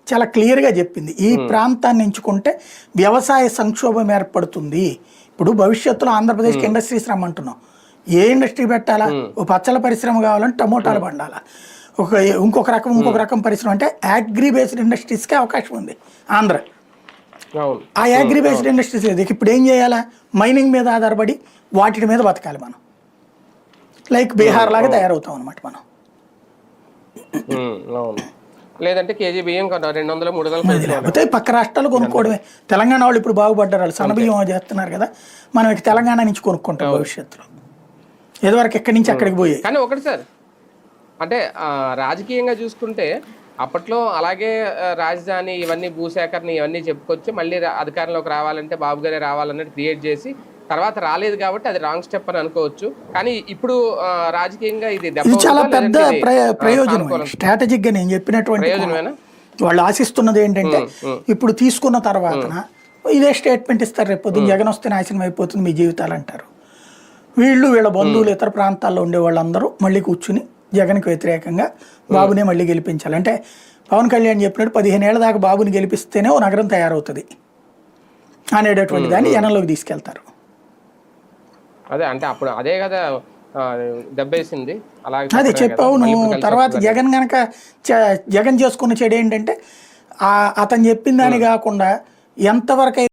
చాలా క్లియర్గా చెప్పింది ఈ ప్రాంతాన్ని ఎంచుకుంటే వ్యవసాయ సంక్షోభం ఏర్పడుతుంది. ఇప్పుడు భవిష్యత్తులో ఆంధ్రప్రదేశ్కి ఇండస్ట్రీస్ రమ్మంటున్నాం, ఏ ఇండస్ట్రీ పెట్టాలా? ఓ పచ్చళ్ళ పరిశ్రమ కావాలంటే టమోటాలు పండాలా, ఇంకొక రకం పరిశ్రమ అంటే అగ్రి బేస్డ్ ఇండస్ట్రీస్కి అవకాశం ఉంది ఆంధ్ర. ఆ అగ్రి బేస్డ్ ఇండస్ట్రీస్ లేదు. ఇప్పుడు ఏం చేయాలా? మైనింగ్ మీద ఆధారపడి వాటి మీద బతకాలి మనం. లైక్ బీహార్ లాగా తయారవుతాం అనమాట మనం. లేదంటే కేజీ బియ్యం 200-300 లేకపోతే పక్క రాష్ట్రాలు కొనుక్కోవడమే. తెలంగాణ వాళ్ళు ఇప్పుడు బాగుపడ్డారు, వాళ్ళు సన్న బియ్యం చేస్తున్నారు కదా, మనం ఇక తెలంగాణ నుంచి కొనుక్కుంటాం భవిష్యత్తులో. ఏదోవరకు ఎక్కడి నుంచి అక్కడికి పోయాయి. కానీ ఒకటి సార్, అంటే రాజకీయంగా చూసుకుంటే అప్పట్లో అలాగే రాజధాని ఇవన్నీ భూసేకరణ ఇవన్నీ చెప్పుకొచ్చి మళ్ళీ అధికారంలోకి రావాలంటే బాబు గారే రావాలన్నట్టు క్రియేట్ చేసి తర్వాత రాలేదు కాబట్టి అది రాంగ్ స్టెప్ అని అనుకోవచ్చు. కానీ ఇప్పుడు రాజకీయంగా ఇది చాలా పెద్ద ప్రయోజనం. స్ట్రాటజిక్ గా నేను చెప్పినటువంటి ప్రయోజనమేనా? వాళ్ళు ఆశిస్తున్నది ఏంటంటే ఇప్పుడు తీసుకున్న తర్వాత ఇదే స్టేట్మెంట్ ఇస్తారు, రేపు పొద్దున్న జగన్ వస్తే నాశనం అయిపోతుంది మీ జీవితాలు అంటారు. వీళ్ళ బంధువులు ఇతర ప్రాంతాల్లో ఉండే వాళ్ళందరూ మళ్ళీ కూర్చుని జగన్కి వ్యతిరేకంగా బాబునే మళ్ళీ గెలిపించాలి. అంటే పవన్ కళ్యాణ్ చెప్పినట్టు 15 ఏళ్ల దాకా బాబుని గెలిపిస్తేనే ఓ నగరం తయారవుతుంది అనేటటువంటి దాన్ని జనంలోకి తీసుకెళ్తారు. అదే అంటే అప్పుడు అదే కదా దెబ్బేసింది. అదే చెప్పావు నువ్వు. తర్వాత జగన్ చేసుకున్న చెడు ఏంటంటే అతను చెప్పిన దాని కాకుండా ఎంతవరకు